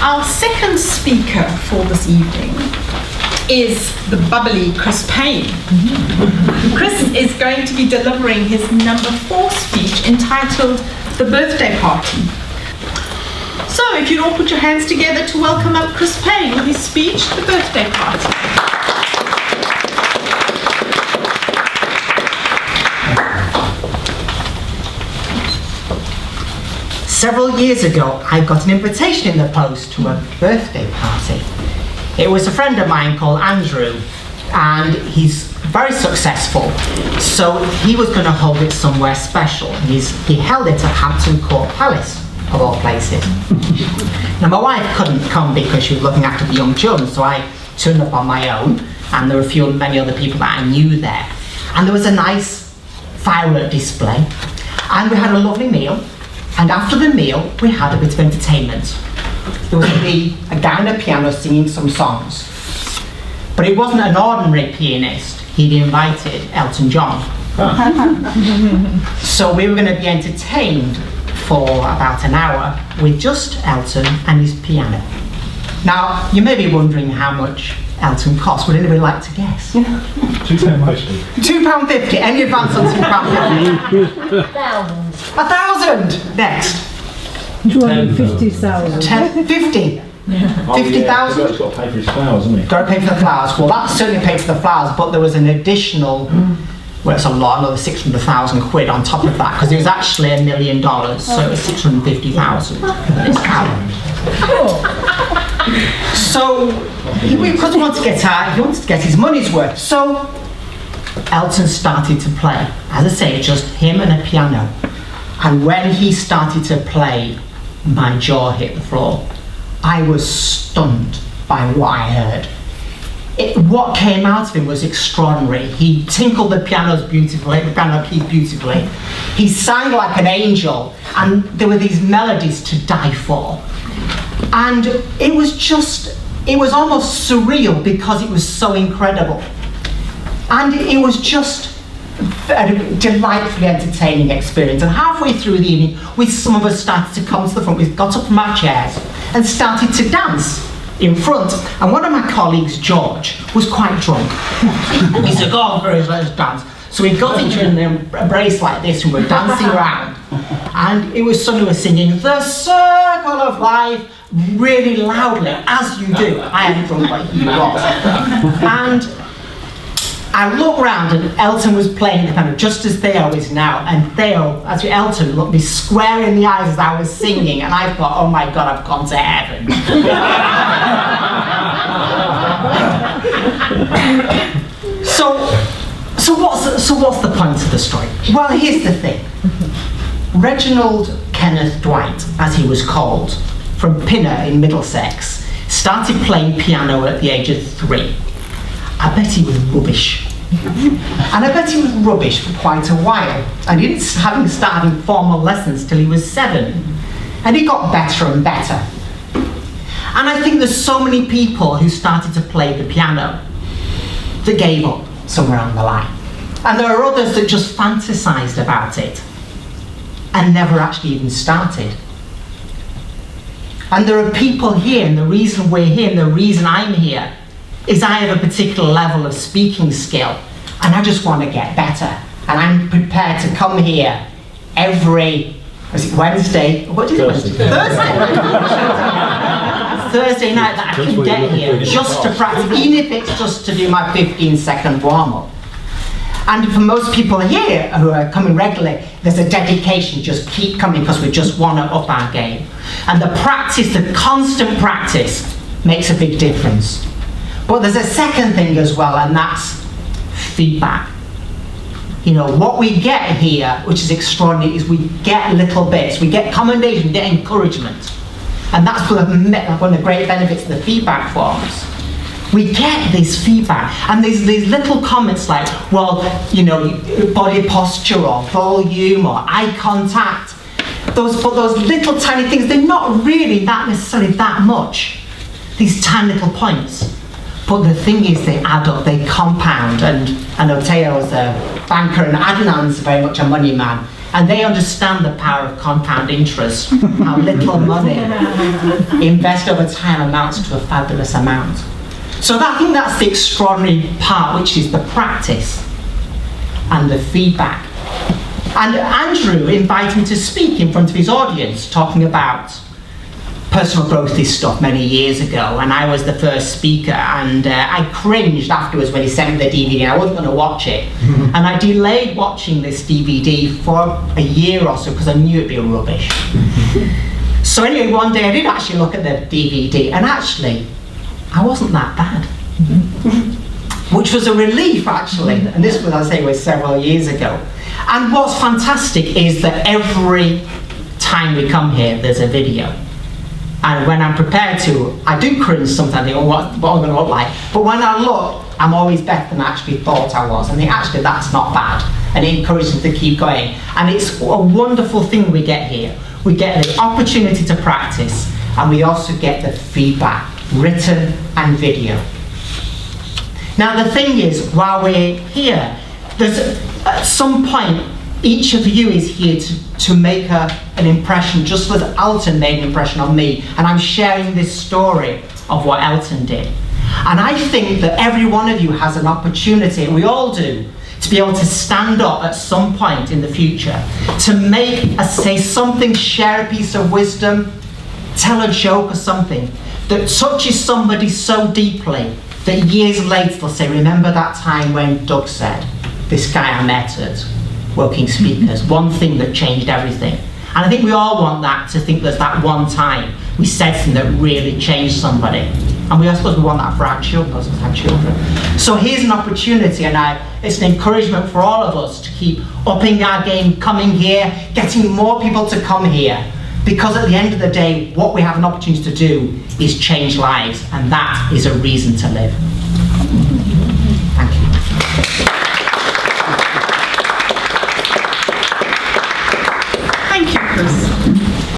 Our second speaker for this evening is the bubbly Chris Payne. Chris is going to be delivering his number 4 speech entitled The Birthday Party. So if you'd all put your hands together to welcome up Chris Payne with his speech, The Birthday Party. Several years ago, I got an invitation in the post to a birthday party. It was a friend of mine called Andrew, and he's very successful, so he was going to hold it somewhere special. He held it at Hampton Court Palace, of all places. Now, my wife couldn't come because she was looking after the young children, so I turned up on my own, and there were many other people that I knew there. And there was a nice firework display, and we had a lovely meal. And after the meal, we had a bit of entertainment. There was a guy on the piano singing some songs. But it wasn't an ordinary pianist. He'd invited Elton John. So we were going to be entertained for about an hour with just Elton and his piano. Now, you may be wondering how much Elton cost. Would anybody like to guess? £2 mostly. £2.50. Any advance on £2.50? 1,000. Next. 250,000. 50. 50,000. He's got to pay for his flowers, hasn't he? Got to pay for the flowers. Well, that certainly paid for the flowers, but there was an additional, well, it's a lot, another 600,000 quid on top of that, because it was actually $1 million, so it was 650,000 for this cow. So, because he wanted to get his money's worth. So, Elton started to play. As I say, just him and a piano. And when he started to play, my jaw hit the floor. I was stunned by what I heard. What came out of him was extraordinary. He tinkled the piano keys beautifully. He sang like an angel, and there were these melodies to die for. And it was almost surreal because it was so incredible. And it was just a delightfully entertaining experience. And halfway through the evening, some of us started to come to the front. We got up from our chairs and started to dance in front. And one of my colleagues, George, was quite drunk. He said, "Go on, Bruce, let's dance." So we got each other in an embrace like this and we're dancing around. And it was suddenly we're singing "The Circle of Life" really loudly, as you do. I am drunk, but he was. And I looked round and Elton was playing the piano just as Theo is now. And Elton looked me square in the eyes as I was singing, and I thought, oh my God, I've gone to heaven. So what's the point of the story? Well, here's the thing. Reginald Kenneth Dwight, as he was called, from Payne in Middlesex, started playing piano at the age of 3. I bet he was rubbish. And I bet he was rubbish for quite a while. And he didn't start having formal lessons till he was 7. And he got better and better. And I think there's so many people who started to play the piano that gave up somewhere along the line. And there are others that just fantasized about it and never actually even started. And there are people here, and the reason we're here, and the reason I'm here, is I have a particular level of speaking skill, and I just want to get better. And I'm prepared to come here every, Wednesday? What is it? Thursday night that I can get here just to practice, even if it's just to do my 15-second warm-up. And for most people here who are coming regularly, there's a dedication, just keep coming because we just want to up our game. And the practice, the constant practice, makes a big difference. But there's a second thing as well, and that's feedback. You know, what we get here, which is extraordinary, is we get little bits. We get commendation, we get encouragement. And that's one of the great benefits of the feedback forms. We get this feedback, and these little comments like, well, you know, body posture or volume or eye contact. Those little tiny things, they're not really that necessarily that much. These tiny little points. But the thing is, they add up, they compound, and I know Teo's a banker and Adnan's very much a money man, And they understand the power of compound interest, how little money invested over time amounts to a fabulous amount. So I think that's the extraordinary part, which is the practice and the feedback. And Andrew invited me to speak in front of his audience, talking about personal growth stuff many years ago, and I was the first speaker, and I cringed afterwards when he sent me the DVD, and I wasn't going to watch it. And I delayed watching this DVD for a year or so because I knew it'd be rubbish. So anyway, one day I did actually look at the DVD, and actually, I wasn't that bad. Which was a relief, actually, and this was, as I say, was several years ago. And what's fantastic is that every time we come here, there's a video. And when I'm prepared to, I do cringe sometimes, think, oh, what am I going to look like? But when I look, I'm always better than I actually thought I was. And actually, that's not bad. And it encourages me to keep going. And it's a wonderful thing we get here. We get the opportunity to practice, and we also get the feedback, written and video. Now, the thing is, while we're here, there's at some point, each of you is here to make an impression, just as Elton made an impression on me, and I'm sharing this story of what Elton did. And I think that every one of you has an opportunity, and we all do, to be able to stand up at some point in the future, to say something, share a piece of wisdom, tell a joke or something that touches somebody so deeply that years later they'll say, remember that time when Doug said, this guy I met at Working Speakers, one thing that changed everything. And I think we all want that, to think there's that one time we said something that really changed somebody. And I suppose we want that for our children, as our children. So here's an opportunity, and it's an encouragement for all of us to keep upping our game, coming here, getting more people to come here. Because at the end of the day, what we have an opportunity to do is change lives, and that is a reason to live.